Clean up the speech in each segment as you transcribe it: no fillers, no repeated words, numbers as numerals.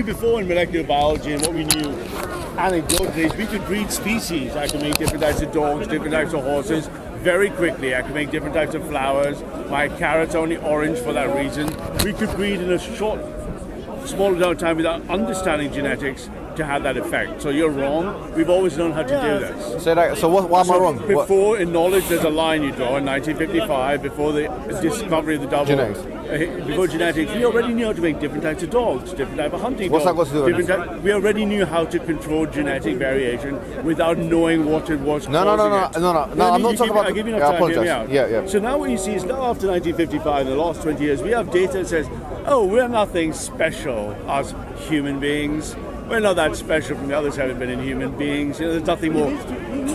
before in molecular biology and what we knew anecdotally is we could breed species. I could make different types of dogs, different types of horses very quickly. I could make different types of flowers. My carrots are only orange for that reason. We could breed in a small amount of time without understanding genetics to have that effect. So you're wrong. We've always known how to do this. So why am I wrong? Before, in knowledge, there's a line you draw in 1955, before the discovery of the Dawah. Genetics. Before genetics, we already knew how to make different types of dogs, different type of hunting What's dogs. that got to do with it? We already knew how to control genetic variation without knowing what it was. No. I'm not talking about. I'll give you enough time to hear me out. Yeah. So now what you see is now after 1955, in the last 20 years, we have data that says, oh, we're nothing special as human beings. We're not that special from the others haven't been in human beings. You know, there's nothing more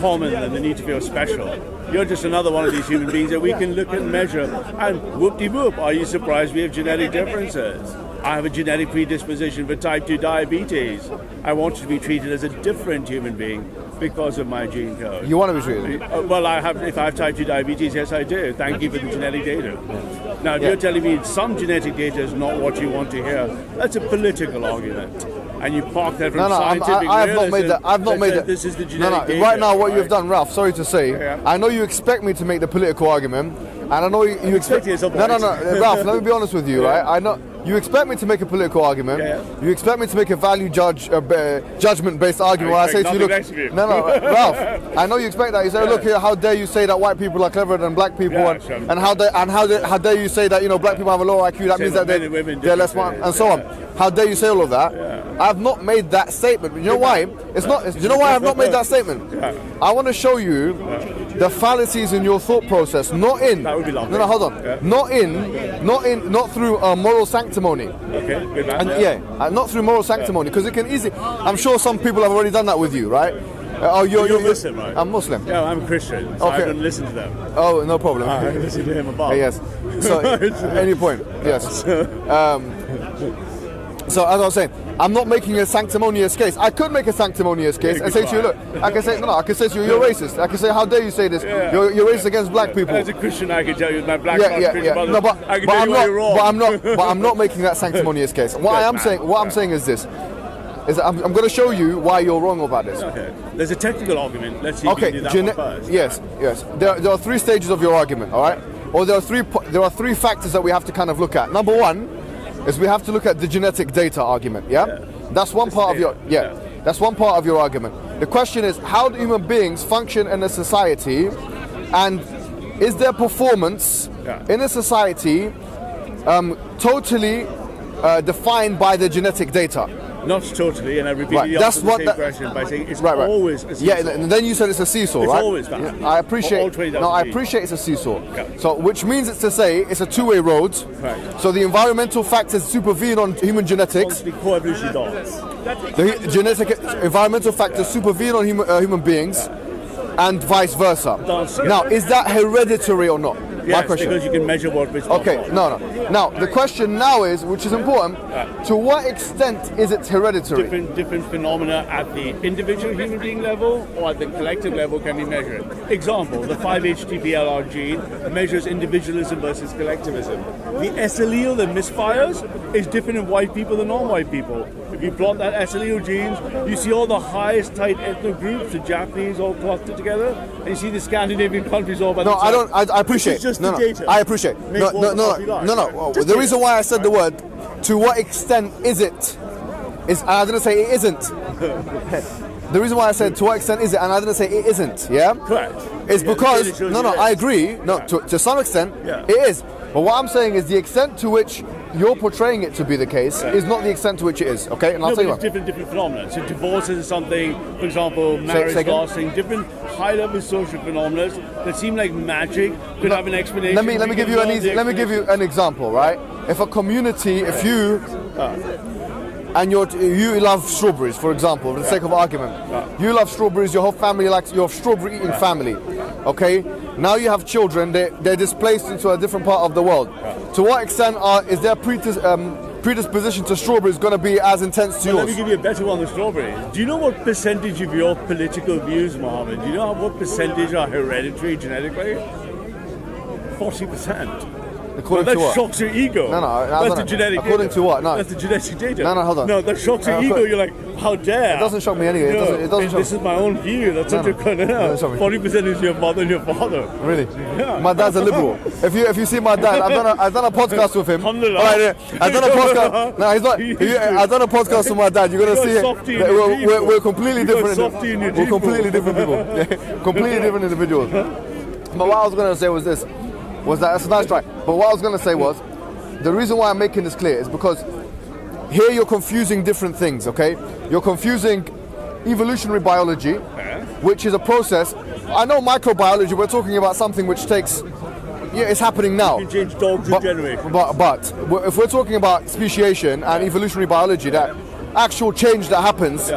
common than the need to feel special. You're just another one of these human beings that we can look and measure. And whoop-de-whoop, are you surprised we have genetic differences? I have a genetic predisposition for type 2 diabetes. I want to be treated as a different human being because of my gene code. You want to be treated? Well, if I have type 2 diabetes, yes, I do. Thank you for the genetic data. Now, if you're telling me some genetic data is not what you want to hear, that's a political argument. And you park that from scientific I have not made that. I've not made that. This is the genetic data. Right now, what you've done, Ralph, sorry to say, I know you expect me to make the political argument, and I know you expect... No, Ralph, let me be honest with you, right? I know you expect me to make a political argument. You expect me to make a value judgment-based argument. When I say to you, look, Ralph, I know you expect that. You say, look here, how dare you say that white people are cleverer than black people, and how dare you say that black people have a lower IQ? That means that they're less smart, and so on. How dare you say all of that? I've not made that statement. You know why? You know why I've not made that statement? I want to show you the fallacies in your thought process. Not in. That would be lovely. No, hold on. Not through moral sanctimony. Okay, good man. Not through moral sanctimony, because it can easily. I'm sure some people have already done that with you, right? You're Muslim, right? I'm Muslim. Yeah, I'm Christian, so I don't listen to them. Oh, no problem. I listen to him above. Yes. So, any point. Yes. So as I was saying, I'm not making a sanctimonious case. I could make a sanctimonious case and say to you, look, I can say to you, you're racist. I can say, how dare you say this? You're racist against black people. As a Christian, I can tell you, my black Christian brothers, no, but I'm not making that sanctimonious case. What I'm saying is this. I'm going to show you why you're wrong about this. Okay. There's a technical argument. Let's see if you can do that one first. Yes. There are three stages of your argument, all right? Or there are three factors that we have to kind of look at. Number one is we have to look at the genetic data argument, That's one part of your that's one part of your argument. The question is, how do human beings function in a society, and is their performance in a society totally defined by the genetic data? Not totally, and I repeat the same question by saying it's always a seesaw. Yeah, and then you said it's a seesaw, right? It's always that. Yeah, I appreciate it's a seesaw. Yeah. So, which means it's to say it's a two-way road. Right. So the environmental factors supervene on human genetics. The co-evolution does. The environmental factors supervene on human beings, and vice versa. Now, is that hereditary or not? Yes, because you can measure what it's no. Now, the question now is, which is important, to what extent is it hereditary? Different phenomena at the individual human being level or at the collective level can be measured. Example, the 5-HTPLR gene measures individualism versus collectivism. The S allele that misfires is different in white people than non-white people. If you plot that S allele genes, you see all the highest tight ethnic groups, the Japanese all clustered together, and you see the Scandinavian countries all by themselves. I appreciate. Data. I appreciate. No. The reason why I said the word, to what extent is it? I didn't say it isn't. The reason why I said to what extent is it, and I didn't say it isn't. Yeah. Correct. It's because I agree. To some extent, it is. But what I'm saying is the extent to which you're portraying it to be the case is not the extent to which it is. Okay, and I'll tell you what. Different phenomena. So divorces is something, for example, marriage lasting, different high-level social phenomena that seem like magic could have an explanation. Let me give you an example, right? If a community, if you and you love strawberries, for example, for the sake of argument, you love strawberries, your whole family likes your strawberry eating family. Okay, now you have children, they're displaced into a different part of the world. To what extent is their predisposition to strawberries going to be as intense to yours? Let me give you a better one on strawberries. Do you know what percentage of your political views, Mohammed, do you know what percentage are hereditary genetically? 40%. According that to what? shocks your ego. No, that's the genetic according data. to what? No. That's the genetic data. No, hold on. No, that shocks your ego. You're like, how dare? It doesn't shock me anyway. It doesn't shock This is my own view. That's such a 40% is your mother and your father. Really? Yeah. My dad's a liberal. If you see my dad, I've done a podcast with him. Alhamdulillah. Right, I've done a podcast. No, he's not. I've done a podcast with my dad. You're gonna see it. We're completely different. We're completely different people. Completely different individuals. But what I was gonna say was this. That's a nice try. But what I was gonna say was, the reason why I'm making this clear is because here you're confusing different things. Okay, you're confusing evolutionary biology, which is a process. I know microbiology. We're talking about something which takes. Yeah, it's happening now. You can change dogs in generation. But if we're talking about speciation and evolutionary biology, that actual change that happens,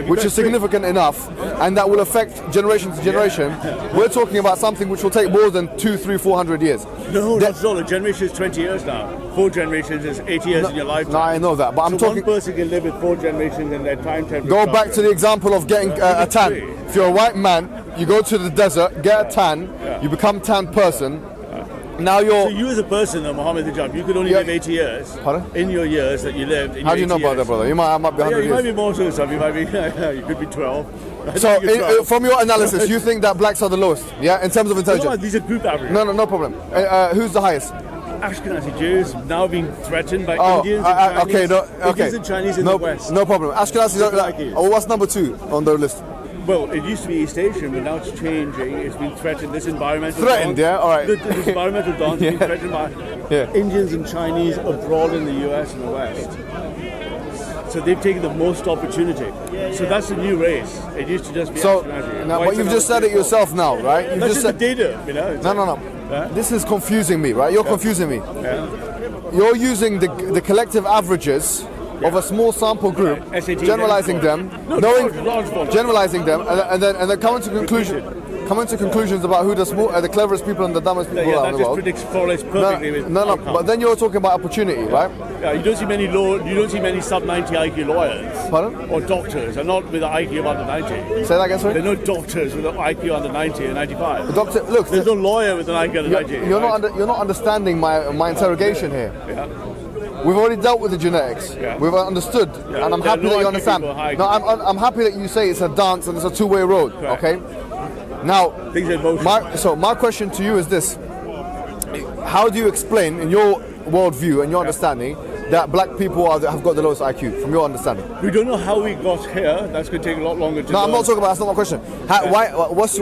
which is significant enough, and that will affect generation to generation, we're talking about something which will take more than 200, 300, 400 years. No, that's not. A generation is 20 years now. 4 generations is 80 years in your lifetime. No, I know that, but I'm talking. One person can live with 4 generations in their time. Go back to the example of getting a tan. If you're a white man, you go to the desert, get a tan, you become tan person. Now So you as a person, though, Mohammad Hijab, you could only live 80 years. Pardon? In your years that you lived. How do you know about that, brother? I might be 100 years. You might be more to stuff. You might be. You could be 12. So, from your analysis, you think that blacks are the lowest, yeah, in terms of intelligence? No, these are group averages. No problem. Who's the highest? Ashkenazi Jews now being threatened by Indians and Chinese. Indians and Chinese in the West. No problem. Ashkenazi. What's number 2 on the list? Well, it used to be East Asian, but now it's changing. It's been threatened. This environmental threatened, dance, all right. This environmental dance has been threatened by Indians and Chinese abroad in the US and the West. So they've taken the most opportunity. So that's a new race. It used to just be Ashkenazi. Now, but you've just said it yourself now, right? You've that's just said the data, you know. No. This is confusing me, right? You're confusing me. You're using the collective averages of a small sample group, generalizing them, generalizing them, and then coming to conclusions about who the cleverest people and the dumbest people are in the world. That just correlates perfectly with But then you're talking about opportunity, right? Yeah, you don't see many sub 90 IQ lawyers. Pardon? Or doctors, and not with an IQ of under 90. Say that again, sorry? There are no doctors with an IQ under 90 and 95. Doctor, look, there's no lawyer with an IQ under 90. You're not understanding my interrogation here. Yeah. We've already dealt with the genetics. We've understood, and I'm happy that you understand. No, I'm happy that you say it's a dance and it's a two-way road. Correct. Okay. Now, my question to you is this: how do you explain, in your worldview and your understanding, that black people have got the lowest IQ, from your understanding? We don't know how we got here. That's going to take a lot longer to No, I'm not talking about. That's not my question.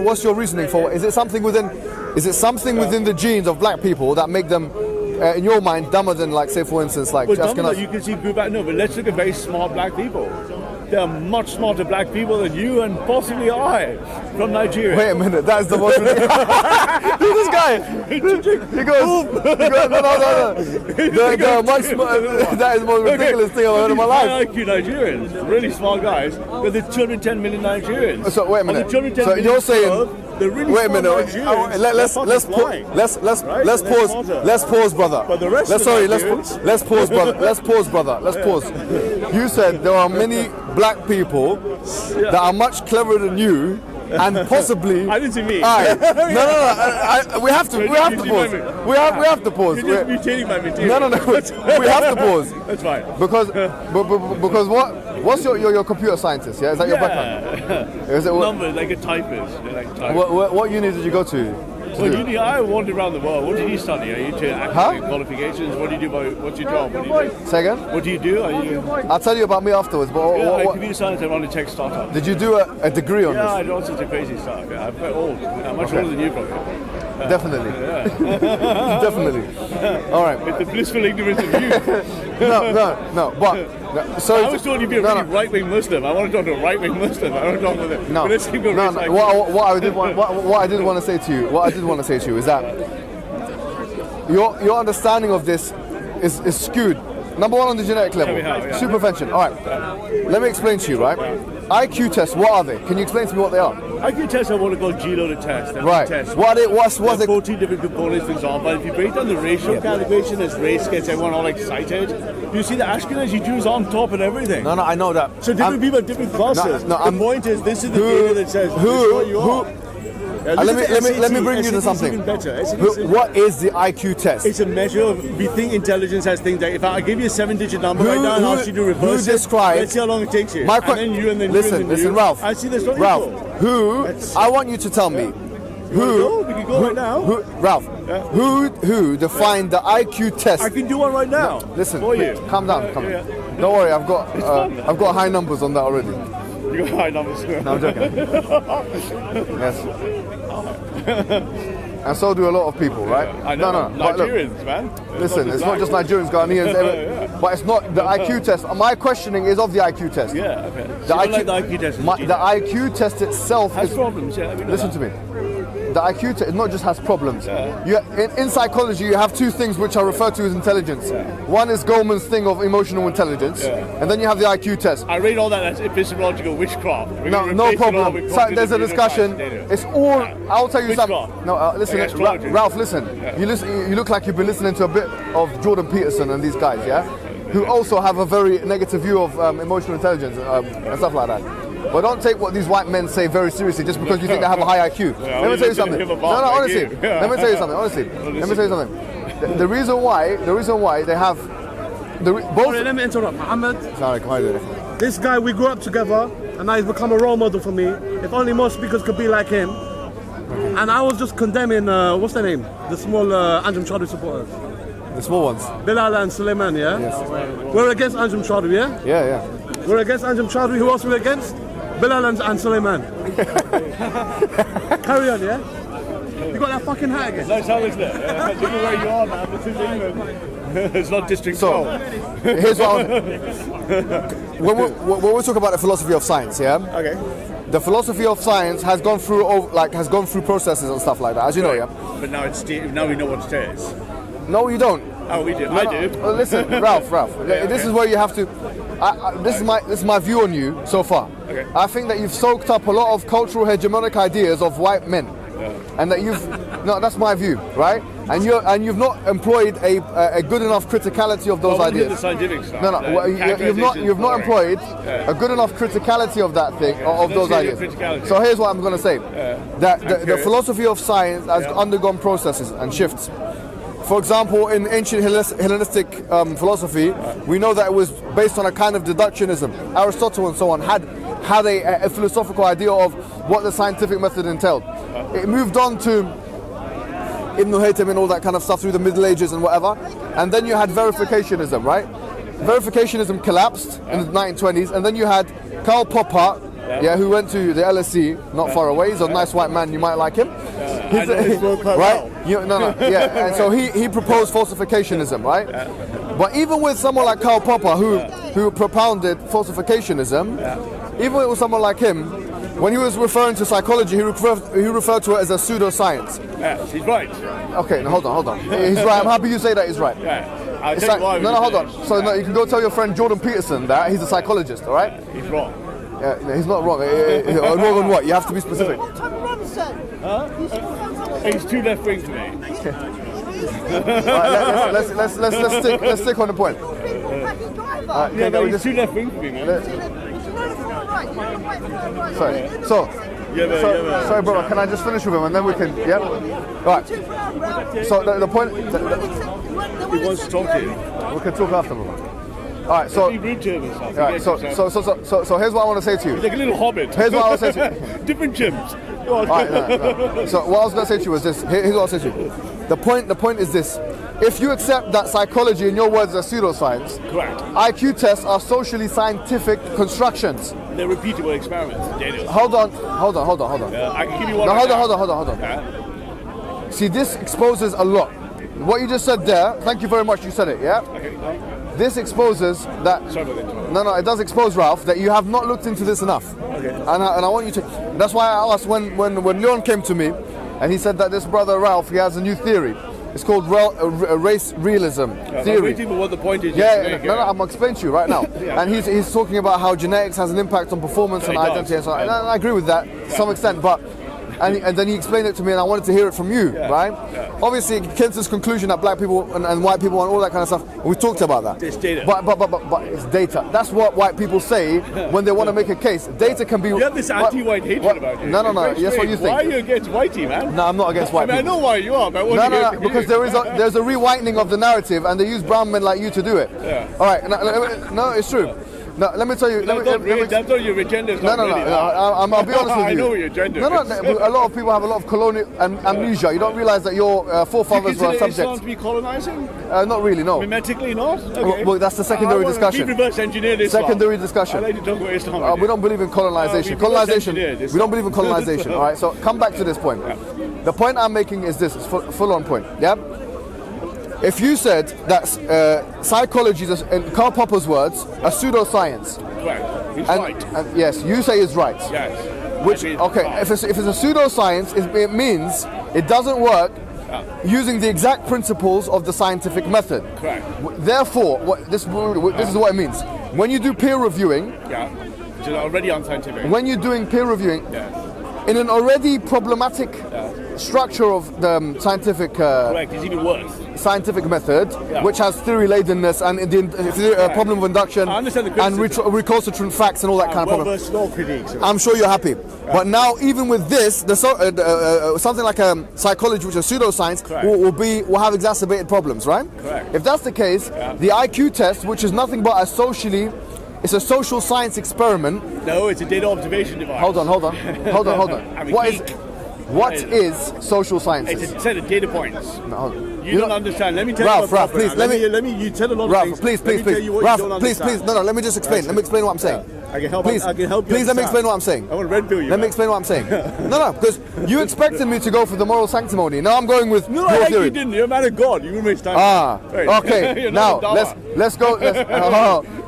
What's your reasoning for? Is it something within the genes of black people that make them, in your mind, dumber than, like, say, for instance, like Ashkenazi? You can see group. No, but let's look at very smart black people. There are much smarter black people than you and possibly I from Nigeria. Wait a minute, that is the most ridiculous. Who's this guy? He goes, no. That is the most ridiculous thing I've heard in my life. High IQ Nigerians, really smart guys, but there's 210 million Nigerians. So wait a minute. So you're saying? Wait a minute. Let's pause, brother. But the rest let's pause, brother. Let's pause. You said there are many black people that are much cleverer than you, and possibly. I didn't see me. No. We have to pause. We have to pause. You're just mutating my material. No. We have to pause. That's fine. Because what's your computer scientist? Yeah, is that your background? Is it numbers like a typist? What uni did you go to? Well, I wandered around the world. What did you study? Are you into academic qualifications? What do you do? What's your job? What do you do? Say again? What do you do? I'll tell you about me afterwards. But computer science. I run a tech startup. Did you do a degree on this? Yeah, I did all sorts of crazy stuff. Yeah, I'm quite old. I'm much older than you, probably. Definitely. Definitely. All right. It's the blissful ignorance of youth. No. Sorry. I was told you'd be a really right-wing Muslim. I want to talk to a right-wing Muslim. I want to talk to them. No. Let's keep going. What I did want to say to you is that your understanding of this is skewed. Number one on the genetic level, supervention. All right, let me explain to you. Right, IQ tests. What are they? Can you explain to me what they are? IQ tests are what are called G-loaded tests. Right. Tests. What are they? What's they? 14 different components, for example. If you break down the racial calibration, as race gets everyone all excited, you see the Ashkenazi Jews on top and everything. No, I know that. So different people have different classes. The point is, this is the data that says this is what you are. Let me bring you to something. Even better. What is the IQ test? It's a measure of, we think intelligence has things like, if I give you a 7-digit number right now and ask you to reverse it, let's see how long it takes you. Listen, Ralph. I see this. Ralph, I want you to tell me. We can go right now. Ralph, who defined the IQ test? I can do one right now. No, listen, calm down. Don't worry, I've got high numbers on that already. You got high numbers. No, I'm joking. Yes. And so do a lot of people, right? I know. No. Nigerians, look, man. Listen, it's not just Nigerians, Ghanaians, but it's not the IQ test. My questioning is of the IQ test. Yeah, okay. The IQ test. The IQ test itself has problems. Yeah, listen to me. The IQ test not just has problems. In psychology, you have two things which are referred to as intelligence. One is Goleman's thing of emotional intelligence, and then you have the IQ test. I read all that as epistemological witchcraft. No problem. So there's a discussion. It's all. I'll tell you something. No, listen, Ralph. Listen. You listen. You look like you've been listening to a bit of Jordan Peterson and these guys, who also have a very negative view of emotional intelligence and stuff like that. But don't take what these white men say very seriously just because you think they have a high IQ. Let me tell you something. Honestly. Let me tell you something. The reason why they have both. Sorry, let me interrupt. Mohammed. Sorry, come on. This guy, we grew up together, and now he's become a role model for me. If only more speakers could be like him. And I was just condemning, what's their name? The small Anjem Choudhury supporters. The small ones. Bilal and Suleiman, yeah? Yes. We're against Anjem Choudhury, yeah? Yeah. We're against Anjem Choudhury. Who else are we against? Bilal and Suleiman. Carry on, yeah? You got that fucking hat again? No, so isn't it? Look at where you are, man. This is England. It's not District 12. Here's what when we talk about the philosophy of science, Okay. The philosophy of science has gone through processes and stuff like that, as you know, But now we know what it is. No, you don't. Oh, we do. I do. Listen, Ralph. This is where you have to. This is my view on you so far. Okay. I think that you've soaked up a lot of cultural hegemonic ideas of white men, and that you've. No, that's my view, right? And you've not employed a good enough criticality of those ideas. The scientific stuff. No. You've not employed a good enough criticality of that thing of those ideas. So here's what I'm going to say: that the philosophy of science has undergone processes and shifts. For example, in ancient Hellenistic philosophy, we know that it was based on a kind of deductionism. Aristotle and so on had a philosophical idea of what the scientific method entailed. It moved on to Ibn Haytham and all that kind of stuff through the Middle Ages and whatever. And then you had verificationism, right? Verificationism collapsed in the 1920s, and then you had Karl Popper, who went to the LSE, not far away. He's a nice white man, you might like him. Right? And so he proposed falsificationism, right? But even with someone like Karl Popper, who propounded falsificationism, even with someone like him, when he was referring to psychology, he referred to it as a pseudoscience. Yeah, he's right. Okay, now hold on. He's right. I'm happy you say that he's right. Yeah. I'll tell you why. No, hold on. So you can go tell your friend Jordan Peterson that he's a psychologist, all right? He's wrong. Yeah, he's not wrong. Wrong on what? You have to be specific. He's too left wing to me. Right, let's stick on the point. But he's too left wing for me, man. Sorry. Sorry, brother. Can I just finish with him and then we can? Yeah. Right. So the point. He wants to talk to you. We can talk after, brother. All right. So. Right, so here's what I want to say to you. He's like a little hobbit. Here's what I want to say to you. Different chimps. All right. No. So what I was going to say to you was this. Here's what I'll say to you. The point is this. If you accept that psychology, in your words, is a pseudoscience, correct. IQ tests are socially scientific constructions. They're repeatable experiments, Daniel. Hold on. I can give you one. No, hold on. See, this exposes a lot. What you just said there, thank you very much, you said it, yeah? Okay. This exposes that... Sorry about that. No, it does expose, Ralph, that you have not looked into this enough. Okay. And I want you to... That's why I asked when Leon came to me, and he said that this brother Ralph, he has a new theory. It's called race realism theory. I'm waiting for what the point is. No, I'm going to explain to you right now. And he's talking about how genetics has an impact on performance and identity and so on. And I agree with that to some extent, but and then he explained it to me, and I wanted to hear it from you, right? Yeah. Obviously, it came to this conclusion that black people and white people and all that kind of stuff. We talked about that. It's data. But it's data. That's what white people say when they want to make a case. Data can be. You have this anti-white hatred about you. No. That's what you think. Why are you against whitey, man? No, I'm not against white people. I know why you are, but no, because there's a rewinding of the narrative, and they use brown men like you to do it. Yeah. All right. No, it's true. No, let me tell you. That's not your agenda. No. I'll be honest with you. I know what your agenda is. No. A lot of people have a lot of colonial amnesia. You don't realize that your forefathers were subject. Islam to be colonizing? Not really. No. Mimetically, not. Okay. Well, that's the secondary discussion. Reverse engineer this. Secondary discussion. I like to talk about Islam. We don't believe in colonization. We don't believe in colonization. All right. So come back to this point. Yeah. The point I'm making is this. It's full on point. Yeah. If you said that psychology is, in Karl Popper's words, a pseudoscience. Right. He's right. And yes, you say is right. Yes. Which, okay, if it's a pseudoscience, it means it doesn't work using the exact principles of the scientific method. Correct. Therefore, this is what it means. When you do peer reviewing, which is already unscientific. When you're doing peer reviewing, in an already problematic structure of the scientific correct, it's even worse. Scientific method, which has theory ladenness and the problem of induction and recalcitrant facts and all that kind of problem. Law critiques. I'm sure you're happy. But now, even with this, something like psychology, which is pseudoscience, will have exacerbated problems, right? Correct. If that's the case, the IQ test, which is nothing but it's a social science experiment. No, it's a data observation device. Hold on. What is social sciences? It's a set of data points. No, you don't understand. Let me tell you. Ralph, please. You tell a lot of things. Please. Ralph, please. No. Let me just explain. Let me explain what I'm saying. I can help. Please, I can help you. Please let me explain what I'm saying. I want to red pill you. Let me explain what I'm saying. No, because you expected me to go for the moral sanctimony. Now I'm going with your theory. You didn't. You're a man of God. You will waste time. Okay. Now let's go.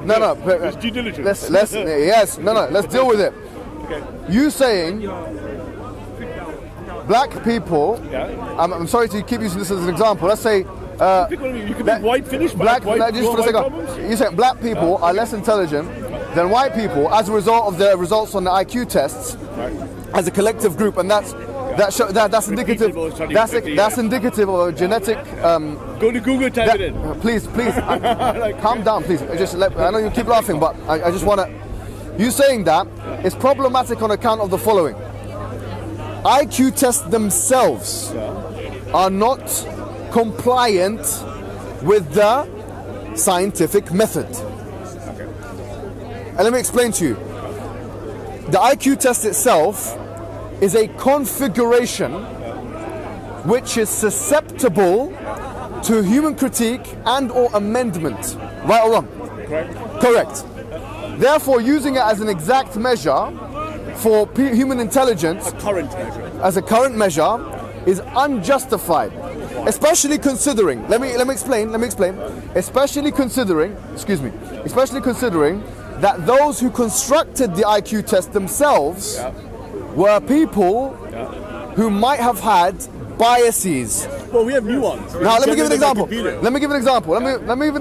No. It's due diligence. Let's deal with it. Okay. You saying black people. I'm sorry to keep using this as an example. Let's say. You could be white finished. Just for a second. You say black people are less intelligent than white people as a result of their results on the IQ tests as a collective group, and that's indicative. That's indicative of a genetic. Go to Google, type it in. Please, calm down, please. I know you keep laughing, but I just want to. You saying that is problematic on account of the following. IQ tests themselves are not compliant with the scientific method. And let me explain to you. The IQ test itself is a configuration which is susceptible to human critique and or amendment. Right or wrong? Correct. Therefore, using it as an exact measure for human intelligence as a current measure is unjustified. Especially considering, let me explain. Especially considering that those who constructed the IQ test themselves were people who might have had biases. Well, we have new ones. Now, let me give an example. Let me give an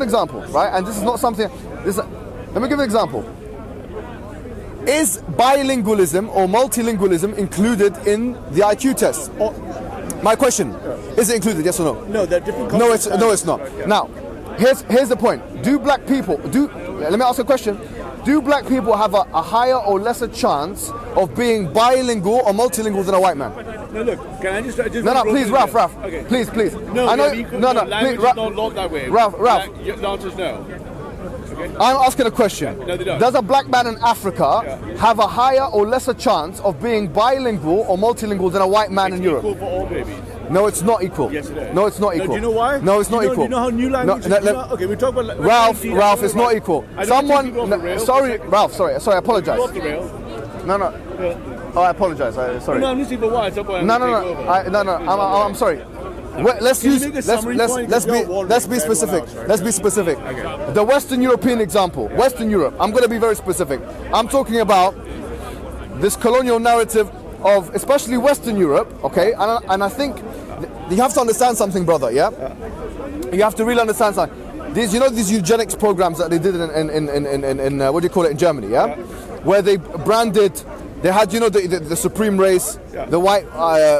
example, right? And this is not something. Let me give an example. Is bilingualism or multilingualism included in the IQ test? My question: is it included? Yes or no? No, they're different. No, it's not. Okay. Now, here's the point. Let me ask a question. Do black people have a higher or lesser chance of being bilingual or multilingual than a white man? No, look. Can I just no, please, Ralph. Okay. Please. No, language is not that way. Ralph. The answer is no. Okay. I'm asking a question. No, they don't. Does a black man in Africa have a higher or lesser chance of being bilingual or multilingual than a white man in Europe? Equal for all babies. No, it's not equal. Yes, it is. No, it's not equal. No, do you know why? No, it's not equal. Do you know how new language okay, we talk about Ralph, it's not equal. Sorry, Ralph, I apologize. Off the rails. No. Oh, I apologize. Sorry. No, I'm listening for why. I'm sorry. Let's be specific. Let's be specific. Okay. The Western European example. Western Europe. I'm going to be very specific. I'm talking about this colonial narrative of especially Western Europe. Okay, and I think you have to understand something, brother. Yeah. You have to really understand something. These eugenics programs that they did in what do you call it in Germany? Yeah. Where they branded They had, you know, the supreme race, the white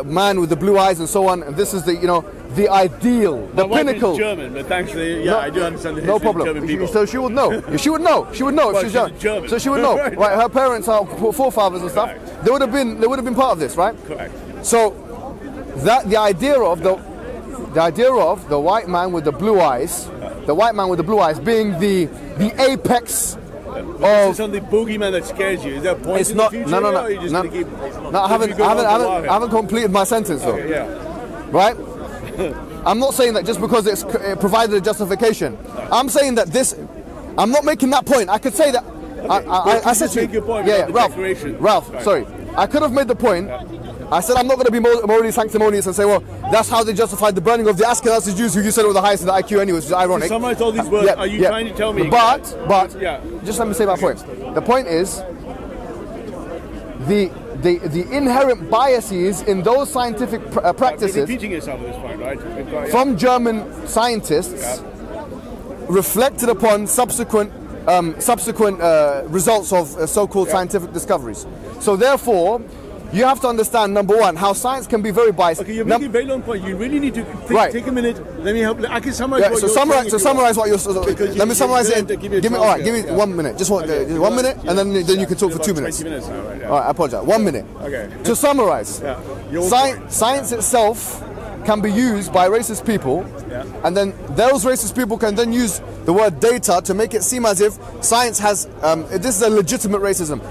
man with the blue eyes and so on. And this is the, you know, the ideal, the pinnacle. My wife is German, but thankfully, I do understand the history no problem. of German people. So she would know. She would know. She would know if she's German. So she would know. Right? Her parents are forefathers and stuff. Correct. They would have been part of this, right? Correct. So that the idea of the white man with the blue eyes, being the apex. This is something boogeyman that scares you. Is there a point It's in not. the future? No. Or you just gonna keep, I haven't completed my sentence though. Okay, yeah. Right? I'm not saying that just because it provided a justification. I'm saying that this. I'm not making that point. I could say that. I said to you. Ralph. Right. Sorry. I could have made the point. I said I'm not going to be morally sanctimonious and say, well, that's how they justified the burning of the Ashkenazi Jews, who you said were the highest in the IQ anyway, which is ironic. To summarize all these words, are you trying to tell me? But just let me say my point. The point is the inherent biases in those scientific practices. You're repeating yourself at this point, right? From German scientists reflected upon subsequent results of so-called scientific discoveries. So therefore, you have to understand, number one, how science can be very biased. Okay, you're making a very long point. You really need to take a minute. Let me help. I can summarize what you're saying. Summarize what you're saying. Let me summarize it. Give me 1 minute. Just 1 minute, and then you can talk for 2 minutes. 20 minutes now, right? All right, I apologize. 1 minute. Okay. To summarize, science itself can be used by racist people, and then those racist people can then use the word data to make it seem as if science has this is a legitimate racism.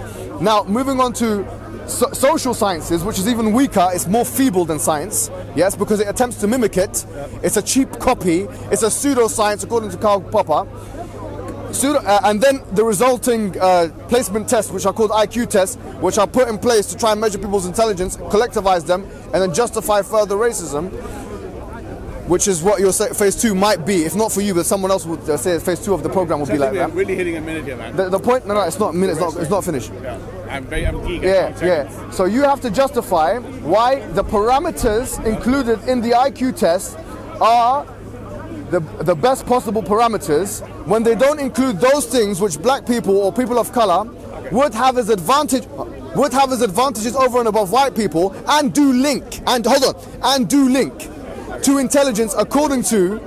Now, moving on to social sciences, which is even weaker, it's more feeble than science, yes, because it attempts to mimic it. It's a cheap copy. It's a pseudoscience, according to Karl Popper. And then the resulting placement tests, which are called IQ tests, which are put in place to try and measure people's intelligence, collectivize them, and then justify further racism, which is what your phase 2 might be. If not for you, but someone else would say phase 2 of the program would be like that. I'm really hitting a minute here, man. The point, no, it's not a minute. It's not finished. I'm geeking. Yeah. So you have to justify why the parameters included in the IQ test are the best possible parameters when they don't include those things which black people or people of color would have as advantages over and above white people, and do link to intelligence according to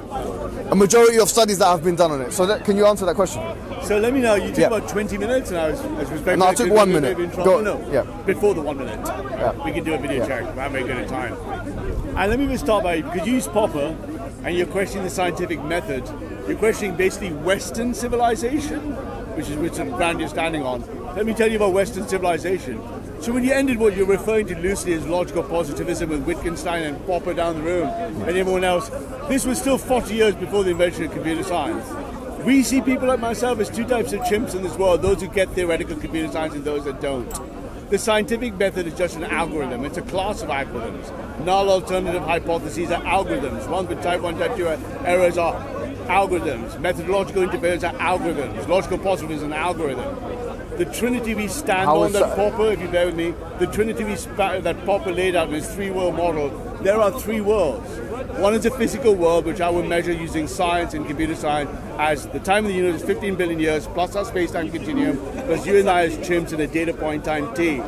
a majority of studies that have been done on it. So can you answer that question? So let me know, you took about 20 minutes and I took 1 minute. Before the 1 minute. We can do a video check. I'm very good at time. And let me just start by, because you use Popper and you're questioning the scientific method, you're questioning basically Western civilization, which is the ground you're standing on. Let me tell you about Western civilization. So when you ended what you're referring to loosely as logical positivism with Wittgenstein and Popper down the room and everyone else, this was still 40 years before the invention of computer science. We see people like myself as two types of chimps in this world, those who get theoretical computer science and those that don't. The scientific method is just an algorithm. It's a class of algorithms. Null alternative hypotheses are algorithms. Ones with type 1, type 2 errors are algorithms. Methodological interference are algorithms. Logical positivism is an algorithm. The trinity we stand on that Popper, if you bear with me, the trinity that Popper laid out in his 3-world model, there are 3 worlds. One is a physical world, which I will measure using science and computer science as the time of the universe is 15 billion years, plus our space-time continuum, plus you and I as chimps in a data point time t.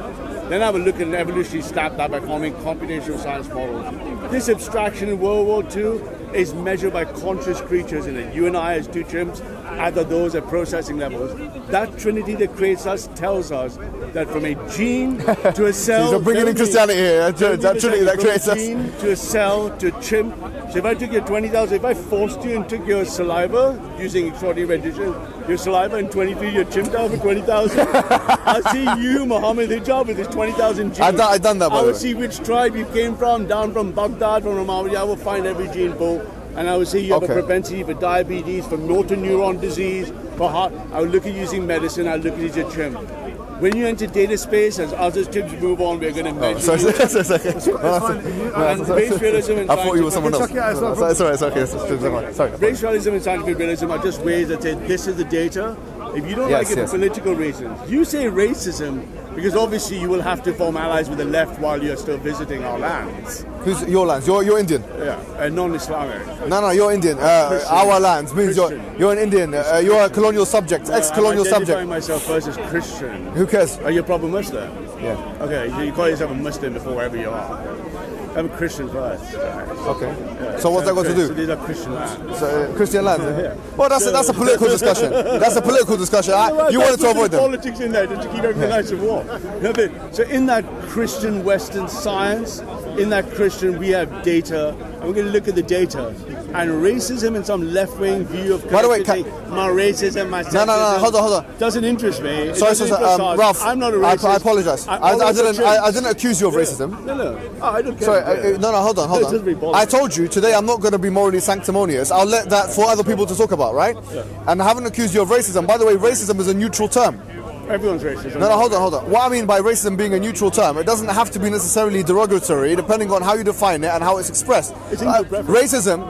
Then I will look at an evolutionary snap that by forming computational science models. This abstraction in World War II is measured by conscious creatures in it. You and I as 2 chimps, either those at processing levels. That trinity that creates us tells us that from a gene to a cell. So bringing in Christianity here, that trinity that creates us. From a gene to a cell to a chimp. So if I took your 20,000, if I forced you and took your saliva using extraordinary rendition, your saliva and 23, you're chimped out for 20,000. I see you, Mohammad Hijab, with his 20,000 genes. I've done that, by the way. I will see which tribe you came from, down from Baghdad, from Ramadi. I will find every gene pool. And I will say you have a propensity for diabetes, for motor neuron disease, for heart. I will look at using medicine, I will look at you as a chimp. When you enter data space, as others chimps move on, we're going to measure you. And race realism and I thought you were someone else. Sorry. Race realism and scientific realism are just ways that say this is the data, If you don't like it for political reasons, you say racism because obviously you will have to form allies with the left while you're still visiting our lands. Who's your lands? You're Indian. Yeah, non-Islamic. No, you're Indian. Our lands means you're an Indian. You're a colonial subject, ex-colonial subject. I'm identifying myself first as Christian. Who cares? Are you a proper Muslim? Yeah. Okay, so you call yourself a Muslim before wherever you are. I'm a Christian first. Okay. Yeah. So what's that got to do? So these are Christian lands. So, Christian lands. Yeah. Well, that's a political discussion. That's a political discussion. You wanted to avoid them. Politics in there to keep everything nice and warm. So in that Christian Western science, in that Christian, we have data, and we're going to look at the data. And racism in some left-wing view of by the way, my racism, my sexism, no, hold on. Doesn't interest me. Sorry, Ralph. I'm not a racist. I apologize. I didn't accuse you of racism. No. Oh, I don't care. Sorry, no, hold on. I told you today I'm not going to be morally sanctimonious. I'll let that for other people to talk about, right? Yeah. And I haven't accused you of racism. By the way, racism is a neutral term. Everyone's racist. No, hold on. What I mean by racism being a neutral term, it doesn't have to be necessarily derogatory, depending on how you define it and how it's expressed. It's racism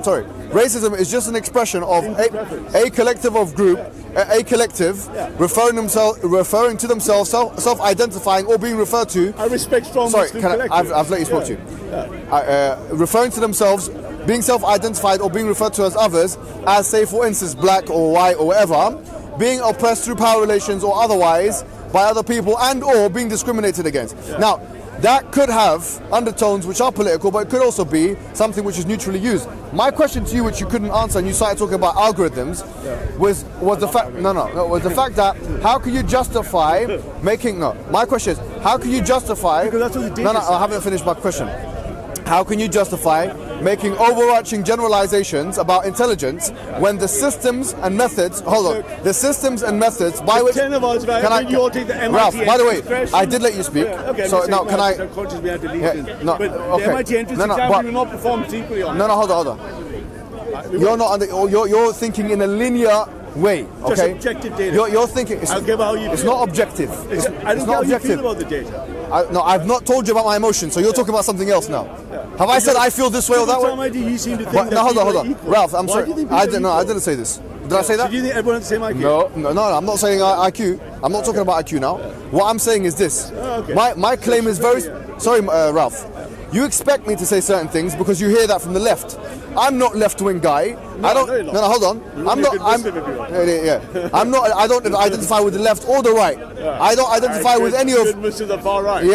is just an expression of a collective of group, a collective referring to themselves, self-identifying or being referred to. I respect strong Muslim collectives. I've let you speak to you. Referring to themselves, being self-identified or being referred to as others, as say for instance black or white or whatever, being oppressed through power relations or otherwise by other people and or being discriminated against. Now, that could have undertones which are political, but it could also be something which is neutrally used. My question to you, which you couldn't answer, and you started talking about algorithms, was the fact that how can you justify making my question is how can you justify? Because that's what the data I haven't finished my question. How can you justify making overarching generalizations about intelligence when the systems and methods by which 10 of us, you all take the MIT Ralph, by the way, I did let you speak. So now can I? The MIT entrance exam will not perform deeply on. No, hold on. You're not you're thinking in a linear way, okay? Just objective data. You're thinking. It's not objective. I don't care how you feel about the data. I've not told you about my emotions, so you're talking about something else now. Have I said I feel this way or that way? You seem to think hold on. Ralph, I'm sorry. I didn't say this. Did I say that? So do you think everyone has the same IQ? No, I'm not saying IQ. I'm not talking about IQ now. What I'm saying is this. My claim is very... Sorry, Ralph. You expect me to say certain things because you hear that from the left. I'm not left-wing guy. Hold on. I'm not. I don't identify with the left or the right. I don't identify with any of. The far right.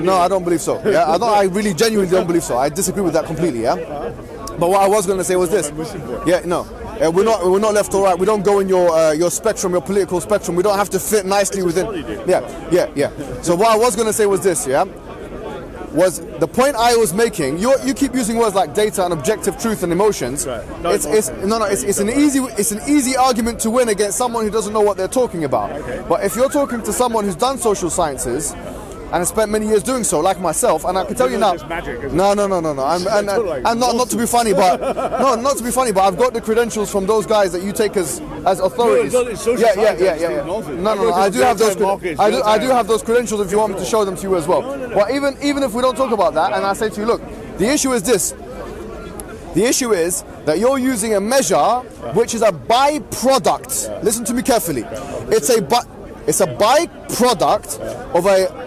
No, I don't believe so. Yeah, I really genuinely don't believe so. I disagree with that completely. Yeah. But what I was going to say was this. Yeah, no. We're not left or right. We don't go in your spectrum, your political spectrum. We don't have to fit nicely within. Yeah. So what I was going to say was this. Yeah. Was the point I was making? You keep using words like data and objective truth and emotions. Right. It's an easy argument to win against someone who doesn't know what they're talking about. Okay. But if you're talking to someone who's done social sciences and has spent many years doing so, like myself, and I can tell you now. No. I'm not to be funny, but not to be funny, but I've got the credentials from those guys that you take as authorities. Yeah. No. I do have those. I do have those credentials if you want me to show them to you as well. But even if we don't talk about that, and I say to you, look, the issue is this. The issue is that you're using a measure which is a byproduct. Listen to me carefully. It's a byproduct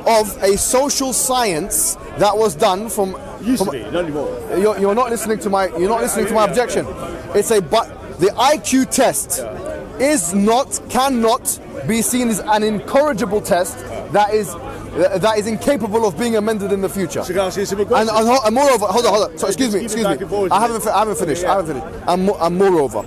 of a social science that was done from. Used to be, not anymore. You're not listening to my objection. The IQ test cannot be seen as an incorrigible test that is incapable of being amended in the future. And moreover, hold on. So excuse me. I haven't finished. And moreover,